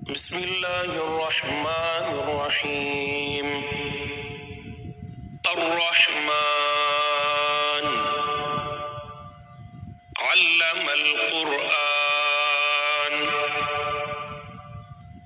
بسم الله الرحمن الرحيم. الرحمن علم القرآن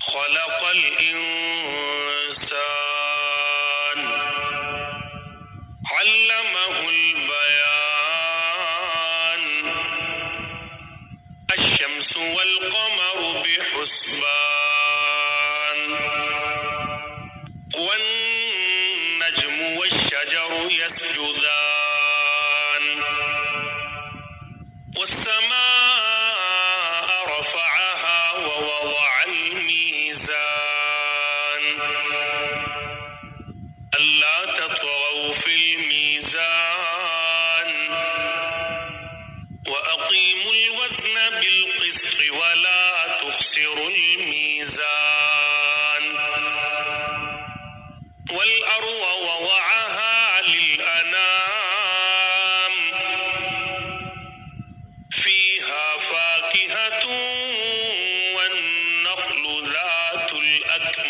خلق الإنسان علمه البيان الشمس والقمر بحسبان والنجم والشجر يسجدان والسماء رفعها ووضع الميزان ألا تطغوا في الميزان وأقيموا الوزن بالقسط ولا تخسروا الميزان والأرض وضعها للأنام فيها فاكهة والنخل ذات الأكمام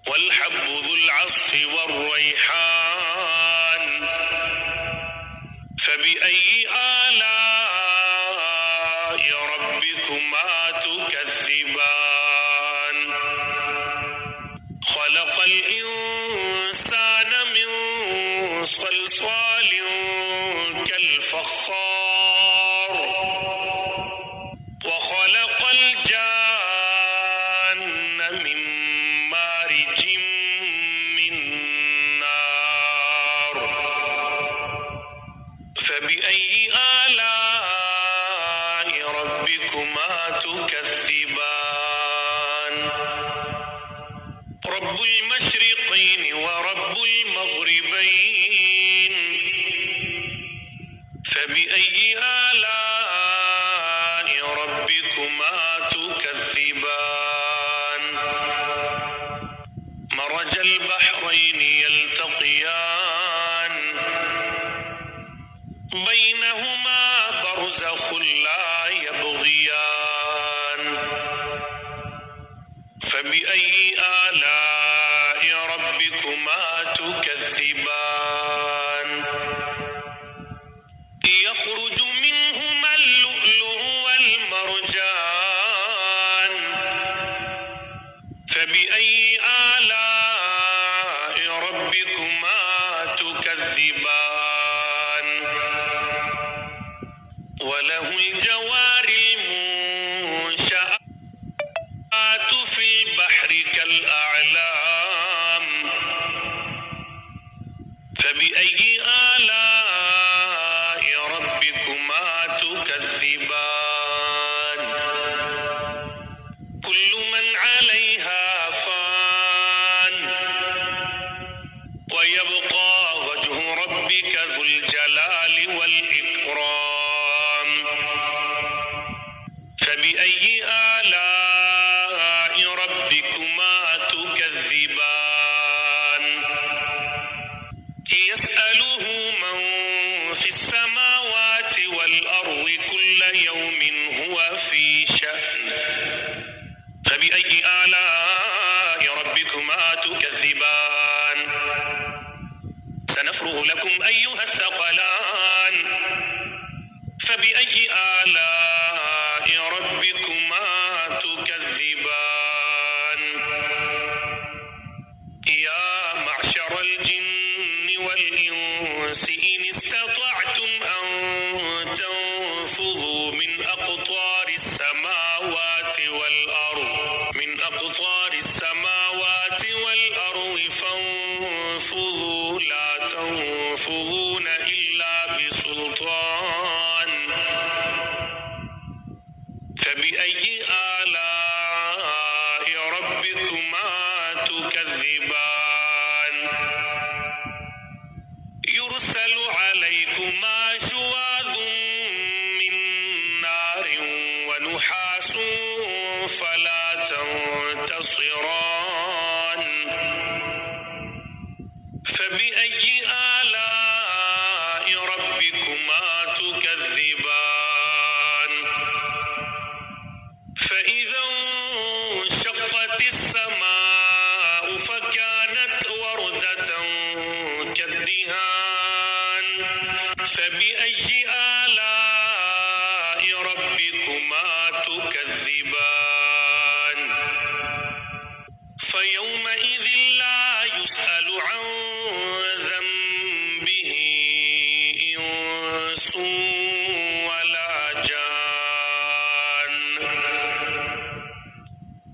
والحب ذو العصف والريحان فبأي آلاء ربكما تكذبان خلق الإنسان من صلصال كالفخار وخلق الجان من مارج من نار فبأي آلاء ربكما تكذبان رب المشرقين ورب المغربين فبأي آلاء ربكما تكذبان مرج البحرين يلتقيان بينهما برزخ لا يبغيان فبأي آلاء ربكما تكذبان يخرج منهما اللؤلؤ والمرجان فبأي آلاء ربكما تكذبان وله الجوار المنشآت في البحر كالأعلام فبأي آلاء ربكما تكذبان كل من عليها فان ويبقى وجه ربك ذو الجلال والإكرام فبأي آلاء ربكما تكذبان يسأله من في السماوات والأرض كل يوم هو في شأن فبأي آلاء ربكما تكذبان سنفرغ لكم أيها الثقلان فبأي آلاء ربكما تكذبان يا معشر الجن والإنس إن استطعتم أن تنفذوا من أقطار السماوات والأرض فانفذوا لا تنفذون إلا بسلطان فبأي آلاء ربكما تكذبان يرسل عليكما شواظ من نار ونحاس فلا تنتصران فبأي آلاء ربكما تكذبان ربكما تكذبان فيومئذ لا يسأل عن ذنبه إنس ولا جان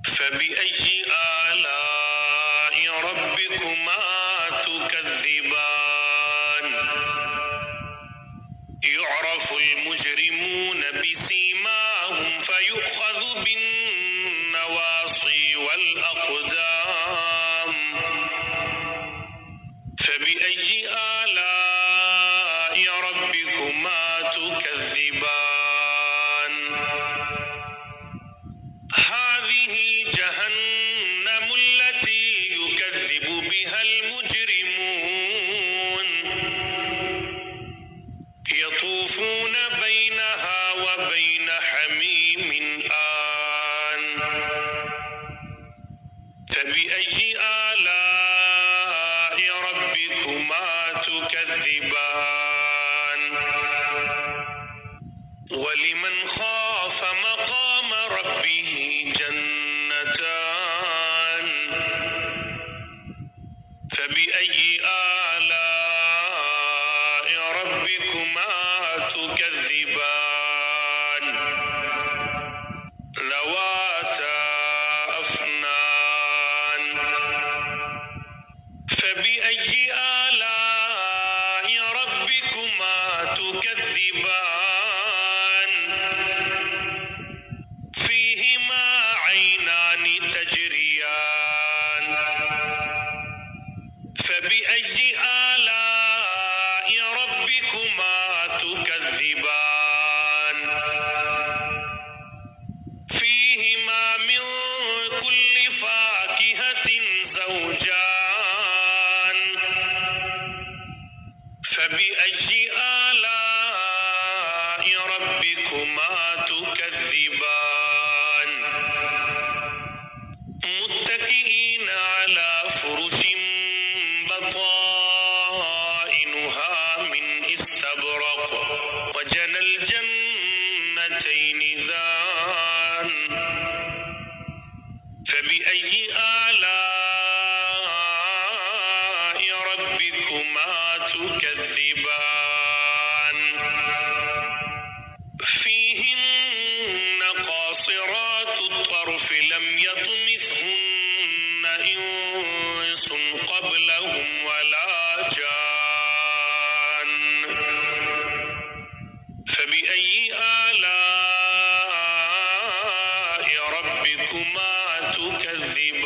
فبأي آلاء ربكما تكذبان يعرف المجرمون بسيماهم فيؤخذ بالنواصي والأقدام فبأي آلاء ربكما تكذبان هذه جهنم التي يكذب بها المجرمون يطوفون بينها وبين حميم آن فبأي آلاء ربكما تكذبان ولمن خاف مقام ربه جنتان فبأي آلاء ربكما تكذبان ذواتا أفنان فبأي آلاء ربكما تكذبان فيهما عينان تجريان فبأي آلاء ربكما تكذبان فيهما من كل فاكهة زوجان فبأي آلاء ربكما تكذبان متكئين على فرش بطائنها من استبرق وجنى الجنتين دان فبأي آلاء ربكما تكذبان فيهن قاصرات الطرف لم يطمثهن إنس قبلهم ولا جان فبأي آلاء ربكما تكذبان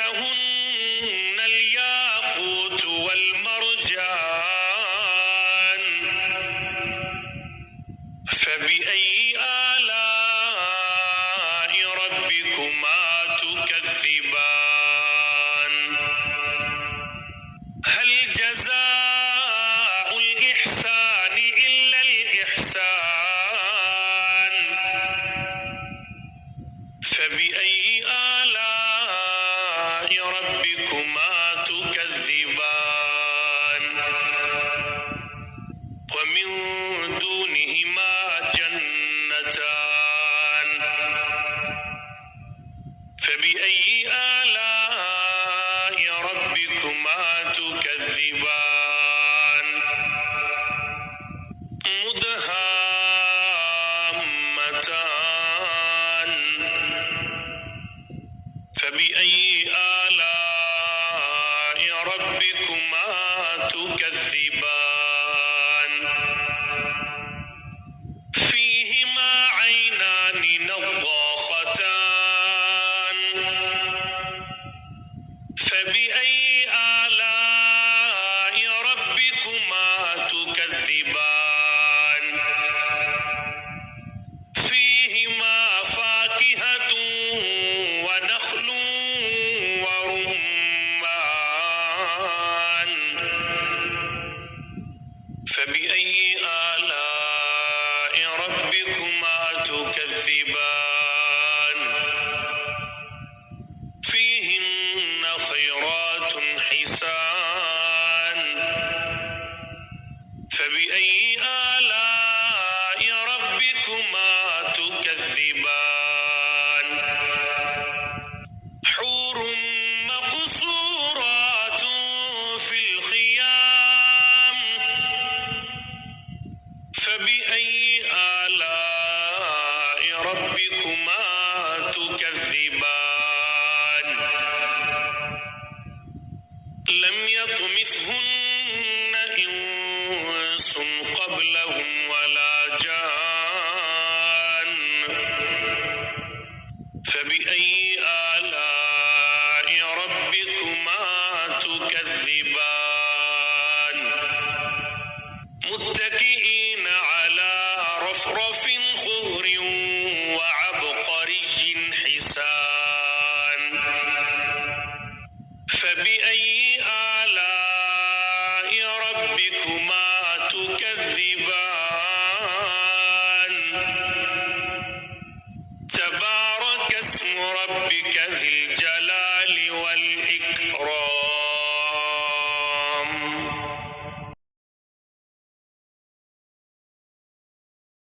كأنهن الياقوت والمرجان فبأي آلاء ربكما تكذبان هل جزاء الإحسان إلا الإحسان فبأي آلاء ربكما تكذبان ومن دونهما جنتان فبأي آلاء ربكما تكذبان مدهامتان فبأي آلاء ربكما تكذبان فيهما عينان نضاختان فبأي آلاء ربكما تكذبان فيهما فاكهة ونخل ورمان فبأي آلاء ربكما تكذبان فيهن خيرات حسان فبأي آلاء ربكما تكذبان حور مقصورات في الخيام فبأي آلاء ربكما تكذبان لم يطمثهن إنس قبلهم ولا جان فبأي آلاء ربكما تكذبان متكئين على رفرف خضر وعبقري حسان فبأي آلاء ربكما تكذبان تبارك اسم ربك ذي الجلال والإكرام